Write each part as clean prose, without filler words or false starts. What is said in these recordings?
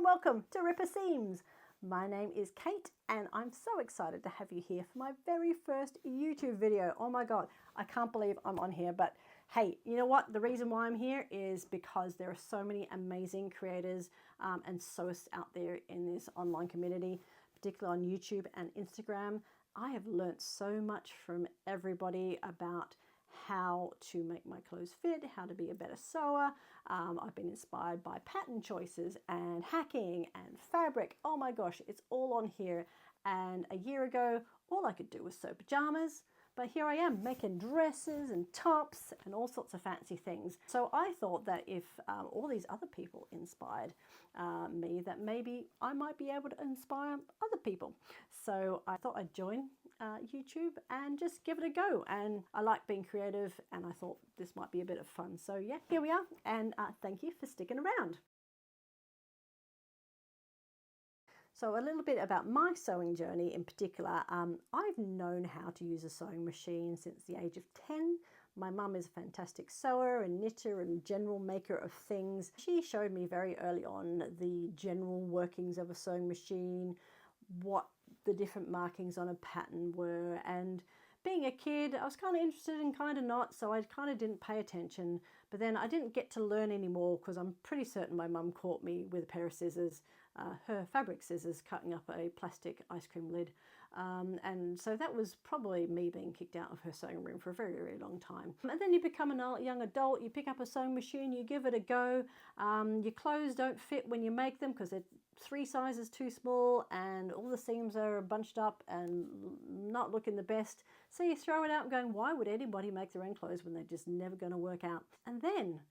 welcome to Ripper Seams. My name is Kate and I'm so excited to have you here for my very first YouTube video. Oh my God, I can't believe I'm on here, but hey, you know what? The reason why I'm here is because there are so many amazing creators and sewists out there in this online community, particularly on YouTube and Instagram. I have learnt so much from everybody about how to make my clothes fit, how to be a better sewer. I've been inspired by pattern choices and hacking and fabric. Oh my gosh, it's all on here. And a year ago, all I could do was sew pajamas. But here I am making dresses and tops and all sorts of fancy things. So I thought that if all these other people inspired me, that maybe I might be able to inspire other people. So I thought I'd join YouTube and just give it a go. And I like being creative and I thought this might be a bit of fun. So yeah, here we are. And thank you for sticking around. So a little bit about my sewing journey in particular. I've known how to use a sewing machine since the age of 10. My mum is a fantastic sewer and knitter and general maker of things. She showed me very early on the general workings of a sewing machine, what the different markings on a pattern were, and being a kid, I was kind of interested and kind of not, so I kind of didn't pay attention. But then I didn't get to learn anymore because I'm pretty certain my mum caught me with a pair of scissors, her fabric scissors, cutting up a plastic ice cream lid. And so that was probably me being kicked out of her sewing room for a very, very long time. And then you become a young adult, you pick up a sewing machine, you give it a go. Your clothes don't fit when you make them because they're 3 sizes too small and all the seams are bunched up and not looking the best. So you throw it out and going, why would anybody make their own clothes when they're just never going to work out? And then,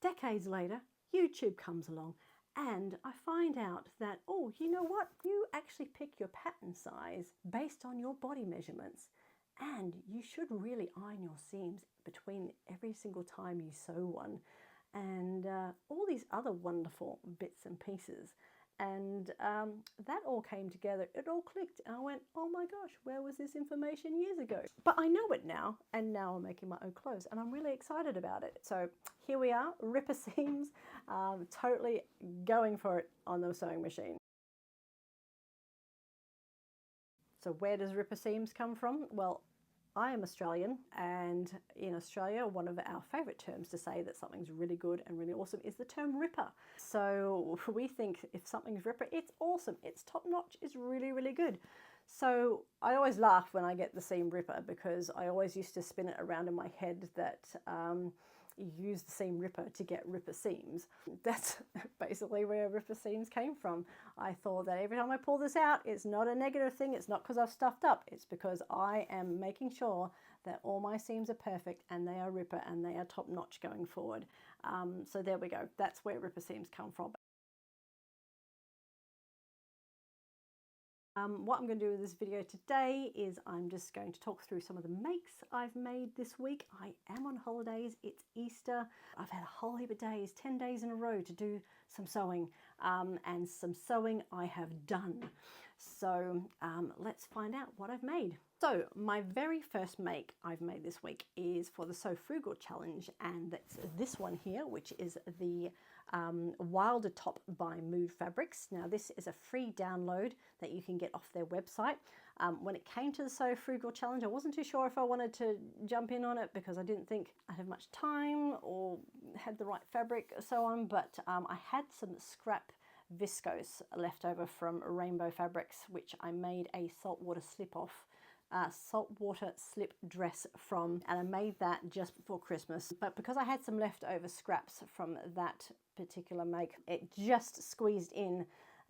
decades later, YouTube comes along and I find out that, oh, you know what? You actually pick your pattern size based on your body measurements. And you should really iron your seams between every single time you sew one. And all these other wonderful bits and pieces. And that all came together, it all clicked, and I went, oh my gosh, where was this information years ago? But I know it now, and now I'm making my own clothes, and I'm really excited about it. So here we are, Ripper Seams, totally going for it on the sewing machine. So where does Ripper Seams come from? Well, I am Australian, and in Australia, one of our favourite terms to say that something's really good and really awesome is the term ripper. So we think if something's ripper, it's awesome, it's top notch, it's really, really good. So I always laugh when I get the seam ripper because I always used to spin it around in my head that you use the seam ripper to get ripper seams. That's basically where ripper seams came from. I thought that every time I pull this out, it's not a negative thing. It's not because I've stuffed up. It's because I am making sure that all my seams are perfect and they are ripper and they are top notch going forward. So there we go. That's where ripper seams come from. What I'm going to do with this video today is I'm just going to talk through some of the makes I've made this week. I am on holidays, it's Easter. I've had a whole heap of days, 10 days in a row to do some sewing, and some sewing I have done. So let's find out what I've made. So my very first make I've made this week is for the Sew Frugal Challenge, and that's this one here, which is the Wilder Top by Mood Fabrics. Now this is a free download that you can get off their website. When it came to the Sew Frugal Challenge, I wasn't too sure if I wanted to jump in on it because I didn't think I'd have much time or had the right fabric or so on, but I had some scrap viscose left over from Rainbow Fabrics, which I made a saltwater slip-off saltwater slip dress from, and I made that just before Christmas. But because I had some leftover scraps from that particular make, it just squeezed in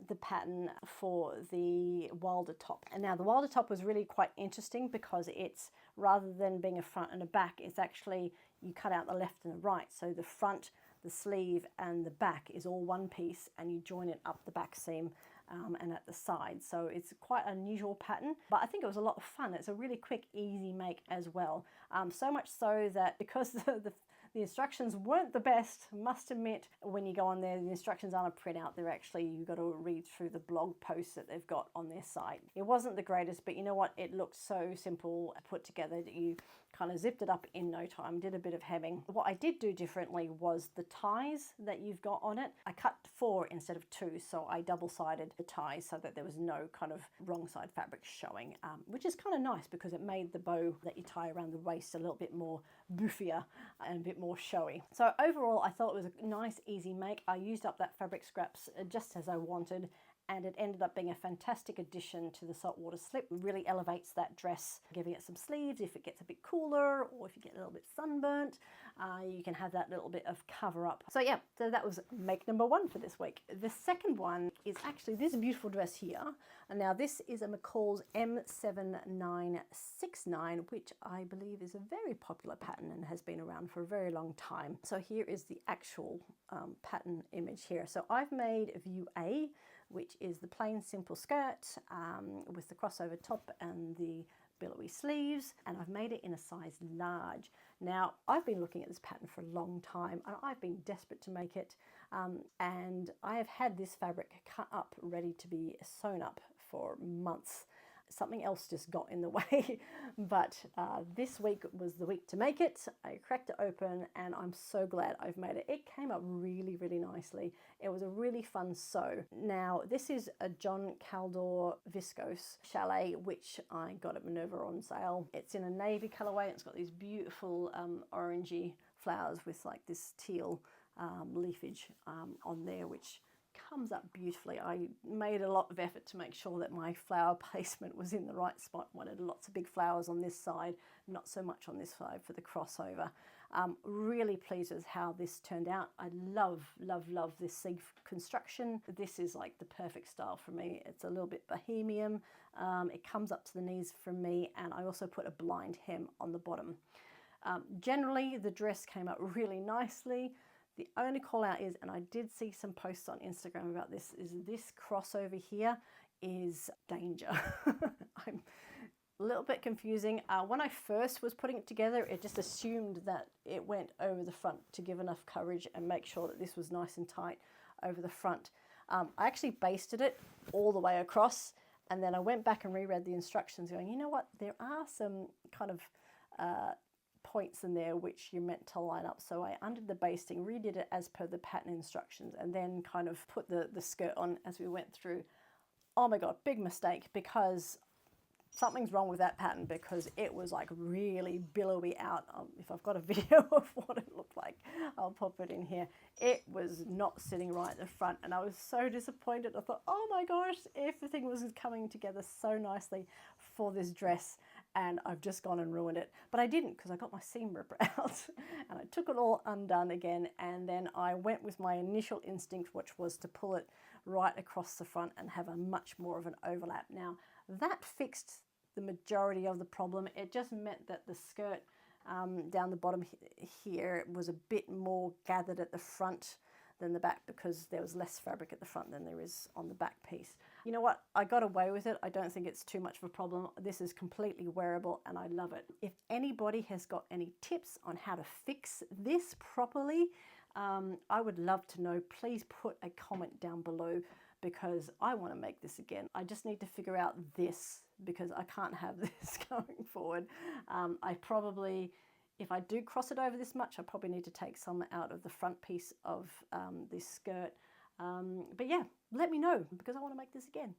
the pattern for the Wilder Top. And now the Wilder Top was really quite interesting because it's, rather than being a front and a back, it's actually, you cut out the left and the right. So the front, the sleeve and the back is all one piece, and you join it up the back seam and at the side. So it's quite an unusual pattern, but I think it was a lot of fun. It's a really quick, easy make as well. So much so that because the instructions weren't the best, must admit, when you go on there, the instructions aren't a printout. They're actually, you've got to read through the blog posts that they've got on their site. It wasn't the greatest, but you know what? It looked so simple, put together, that you kind of zipped it up in no time, did a bit of hemming. What I did do differently was the ties that you've got on it. I cut 4 instead of 2, so I double-sided the ties so that there was no kind of wrong side fabric showing, which is kind of nice because it made the bow that you tie around the waist a little bit more boofier and a bit more showy. So overall, I thought it was a nice, easy make. I used up that fabric scraps just as I wanted, and it ended up being a fantastic addition to the saltwater slip. It really elevates that dress, giving it some sleeves if it gets a bit cooler or if you get a little bit sunburnt. You can have that little bit of cover up. So yeah, so that was make number 1 for this week. The second one is actually this beautiful dress here. And now this is a McCalls M7969, which I believe is a very popular pattern and has been around for a very long time. So here is the actual pattern image here. So I've made view A, which is the plain simple skirt with the crossover top and the billowy sleeves, and I've made it in a size large. Now, I've been looking at this pattern for a long time, and I've been desperate to make it, and I have had this fabric cut up, ready to be sewn up for months. Something else just got in the way, but this week was the week to make it. I cracked it open and I'm so glad I've made it. It came up really, really nicely. It was a really fun sew. Now, this is a John Caldor viscose chalet, which I got at Minerva on sale. It's in a navy colorway. It's got these beautiful orangey flowers with like this teal leafage on there, which comes up beautifully. I made a lot of effort to make sure that my flower placement was in the right spot. Wanted lots of big flowers on this side, not so much on this side for the crossover. Really pleased with how this turned out. I love, love, love this seed construction. This is like the perfect style for me. It's a little bit bohemian. It comes up to the knees for me, and I also put a blind hem on the bottom. Generally, the dress came up really nicely. The only call out is, and I did see some posts on Instagram about this, is this crossover here is danger. I'm a little bit confusing. When I first was putting it together, it just assumed that it went over the front to give enough coverage and make sure that this was nice and tight over the front. I actually basted it all the way across, and then I went back and reread the instructions going, you know what, there are some kind of points in there which you're meant to line up. So I undid the basting, redid it as per the pattern instructions, and then kind of put the skirt on as we went through. Oh my god, big mistake, because something's wrong with that pattern, because it was like really billowy out. If I've got a video of what it looked like, I'll pop it in here. It was not sitting right at the front, and I was so disappointed. I thought, oh my gosh, everything was coming together so nicely for this dress, and I've just gone and ruined it. But I didn't, because I got my seam ripper out and I took it all undone again, and then I went with my initial instinct, which was to pull it right across the front and have a much more of an overlap. Now, that fixed the majority of the problem. It just meant that the skirt down the bottom here was a bit more gathered at the front than the back, because there was less fabric at the front than there is on the back piece. You know what? I got away with it. I don't think it's too much of a problem. This is completely wearable and I love it. If anybody has got any tips on how to fix this properly, I would love to know. Please put a comment down below, because I want to make this again. I just need to figure out this, because I can't have this going forward. I probably, if I do cross it over this much, I probably need to take some out of the front piece of this skirt. But yeah, let me know, because I want to make this again.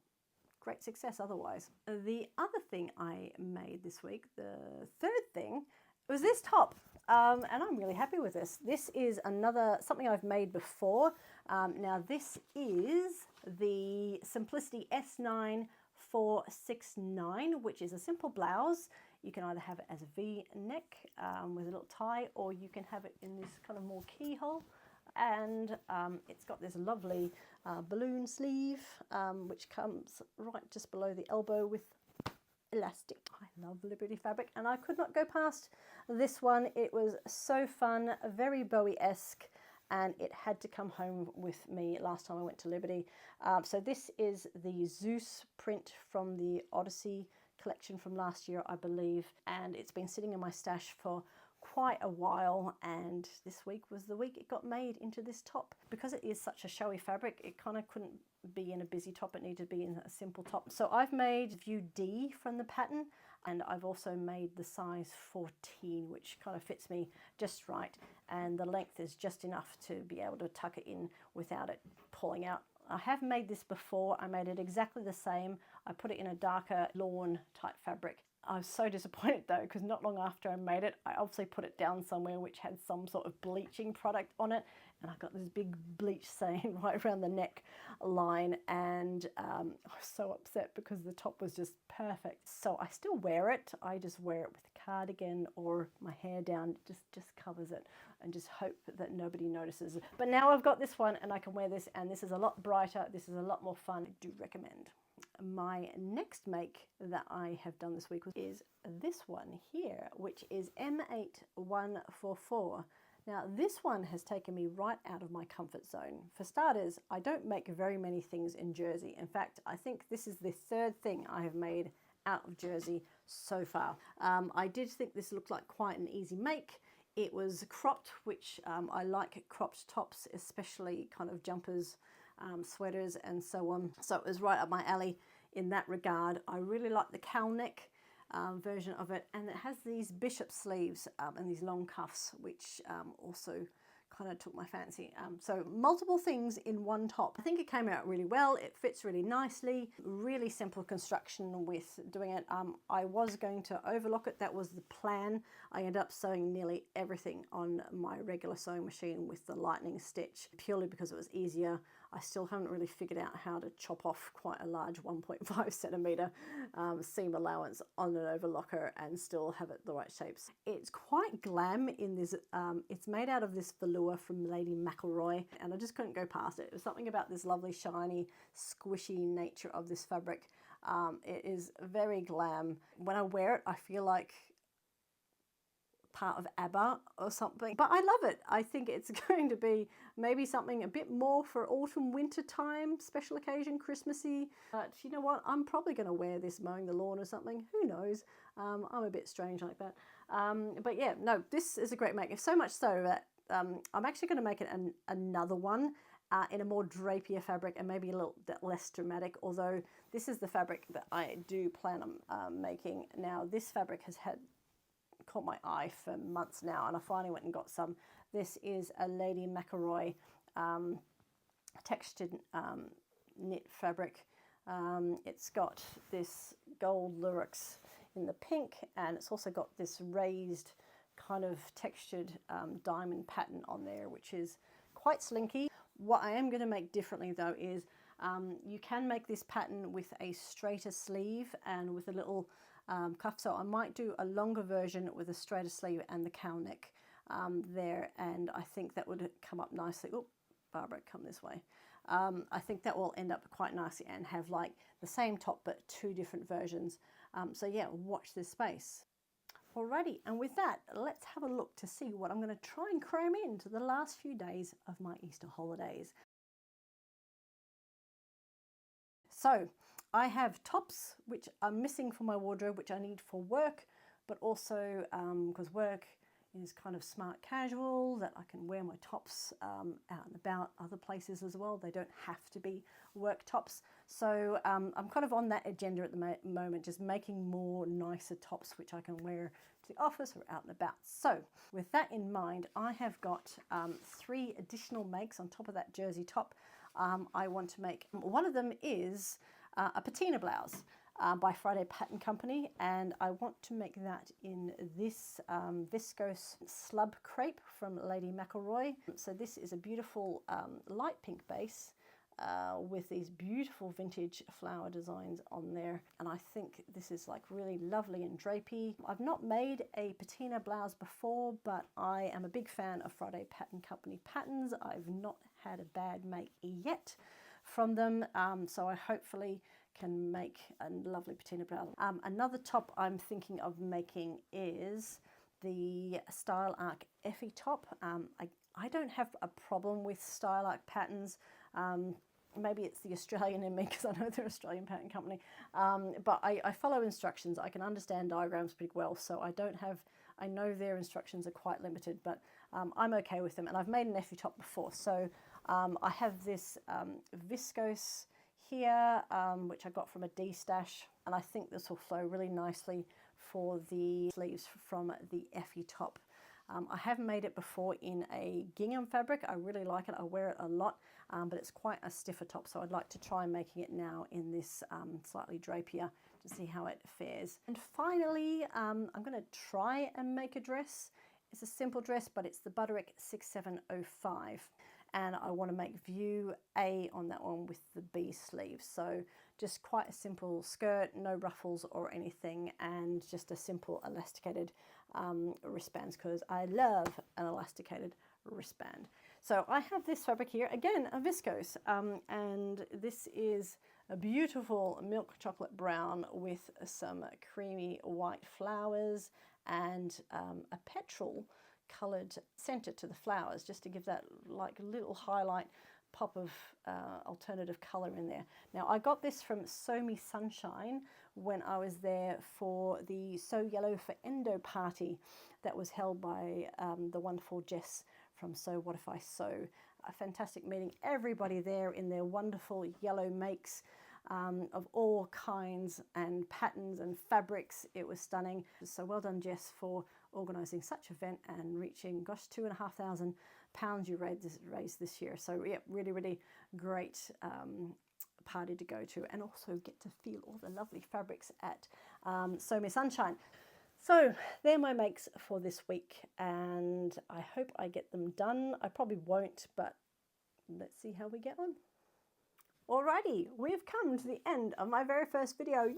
Great success otherwise. The other thing I made this week, the third thing, was this top. And I'm really happy with this. This is something I've made before. Now this is the Simplicity S9469, which is a simple blouse. You can either have it as a V-neck with a little tie, or you can have it in this kind of more keyhole. And it's got this lovely balloon sleeve, which comes right just below the elbow with elastic. I love Liberty fabric, and I could not go past this one. It was so fun, very Bowie-esque, and it had to come home with me last time I went to Liberty. So this is the Zeus print from the Odyssey collection from last year, I believe, and it's been sitting in my stash for quite a while, and this week was the week it got made into this top. Because it is such a showy fabric, it kind of couldn't be in a busy top, it needed to be in a simple top. So I've made view D from the pattern, and I've also made the size 14, which kind of fits me just right, and the length is just enough to be able to tuck it in without it pulling out. I have made this before. I made it exactly the same. I put it in a darker lawn type fabric. I was so disappointed though, because not long after I made it, I obviously put it down somewhere which had some sort of bleaching product on it, and I got this big bleach stain right around the neck line, and I was so upset because the top was just perfect. So I still wear it. I just wear it with a cardigan or my hair down. It just covers it, and just hope that nobody notices. But now I've got this one and I can wear this, and this is a lot brighter. This is a lot more fun. I do recommend. My next make that I have done this week is this one here, which is M8144. Now this one has taken me right out of my comfort zone. For starters, I don't make very many things in jersey. In fact, I think this is the third thing I have made out of jersey so far. I did think this looked like quite an easy make. It was cropped, which I like cropped tops, especially kind of jumpers, sweaters and so on. So it was right up my alley in that regard. I really like the cowl neck version of it, and it has these bishop sleeves and these long cuffs, which also kind of took my fancy. So multiple things in one top. I think it came out really well. It fits really nicely. Really simple construction with doing it. I was going to overlock it. That was the plan. I ended up sewing nearly everything on my regular sewing machine with the lightning stitch, purely because it was easier. I still haven't really figured out how to chop off quite a large 1.5 centimeter seam allowance on an overlocker and still have it the right shapes. It's quite glam in this. It's made out of this velour from Lady McCalls, and I just couldn't go past it. It was something about this lovely shiny squishy nature of this fabric. It is very glam. When I wear it, I feel like part of ABBA or something, but I love it. I think it's going to be maybe something a bit more for autumn winter time, special occasion, Christmassy. But you know what, I'm probably going to wear this mowing the lawn or something, who knows. I'm a bit strange like that, but yeah, no, this is a great make. So much so that I'm actually going to make it another one in a more drapier fabric and maybe a little bit less dramatic, although this is the fabric that I do plan on making. Now this fabric has caught my eye for months now, and I finally went and got some. This is a Lady McCalls textured knit fabric. It's got this gold lyrics in the pink, and it's also got this raised kind of textured diamond pattern on there, which is quite slinky. What I am going to make differently though is you can make this pattern with a straighter sleeve and with a little cuff, so I might do a longer version with a straighter sleeve and the cowl neck there, and I think that would come up nicely. Oh, Barbara, come this way. I think that will end up quite nicely and have like the same top but two different versions. So yeah, watch this space. Alrighty, and with that, let's have a look to see what I'm going to try and cram into the last few days of my Easter holidays. So I have tops which are missing from my wardrobe, which I need for work, but also because work is kind of smart casual, that I can wear my tops out and about other places as well. They don't have to be work tops. So I'm kind of on that agenda at the moment, just making more nicer tops which I can wear to the office or out and about. So with that in mind, I have got 3 additional makes on top of that jersey top. I want to make, one of them is a patina blouse by Friday Pattern Company, and I want to make that in this viscose slub crepe from Lady McCalls. So this is a beautiful light pink base with these beautiful vintage flower designs on there, and I think this is like really lovely and drapey. I've not made a patina blouse before, but I am a big fan of Friday Pattern Company patterns. I've not had a bad make yet from them, so I hopefully can make a lovely patina blouse. Another top I'm thinking of making is the Style Arc Effie top. I don't have a problem with Style Arc patterns. Maybe it's the Australian in me because I know they're Australian pattern company, but I follow instructions. I can understand diagrams pretty well, so I don't have I know their instructions are quite limited, but I'm okay with them. And I've made an Effie top before. So I have this viscose here, which I got from a D-stash. And I think this will flow really nicely for the sleeves from the Effie top. I have made it before in a gingham fabric. I really like it. I wear it a lot, but it's quite a stiffer top. So I'd like to try making it now in this slightly drapier to see how it fares. And finally, I'm going to try and make a dress. It's a simple dress, but it's the Butterick 6705. And I want to make view A on that one with the B sleeves. So just quite a simple skirt, no ruffles or anything, and just a simple elasticated wristbands, because I love an elasticated wristband. So I have this fabric here, again a viscose, and this is a beautiful milk chocolate brown with some creamy white flowers and a petrol coloured centre to the flowers, just to give that like little highlight pop of alternative colour in there. Now I got this from Sew Me Sunshine when I was there for the Sew Yellow for Endo party that was held by the wonderful Jess from Sew What If I Sew. A fantastic meeting, everybody there in their wonderful yellow makes of all kinds and patterns and fabrics. It was stunning. So well done, Jess, for organising such an event and reaching, gosh, £2,500 you raised this year. So yeah, really, really great party to go to, and also get to feel all the lovely fabrics at Sew Me Sunshine. So they're my makes for this week, and I hope I get them done. I probably won't, but let's see how we get on. Alrighty, we've come to the end of my very first video. Yay!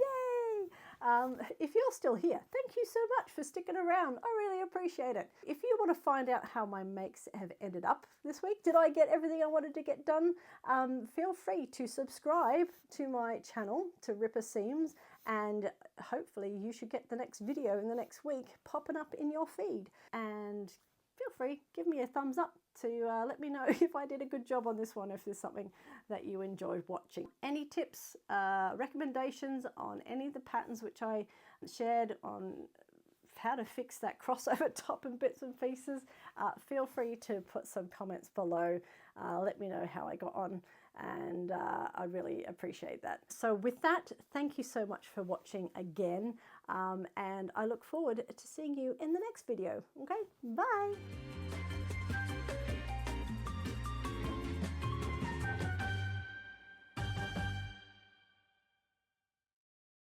If you're still here, thank you so much for sticking around. I really appreciate it. If you want to find out how my makes have ended up this week, did I get everything I wanted to get done? Feel free to subscribe to my channel, to Ripper Seams, and hopefully you should get the next video in the next week popping up in your feed. And feel free, give me a thumbs up to let me know if I did a good job on this one, if there's something that you enjoyed watching. Any tips, recommendations on any of the patterns which I shared on how to fix that crossover top and bits and pieces, feel free to put some comments below. Let me know how I got on, and I really appreciate that. So with that, thank you so much for watching again, and I look forward to seeing you in the next video. Okay, bye.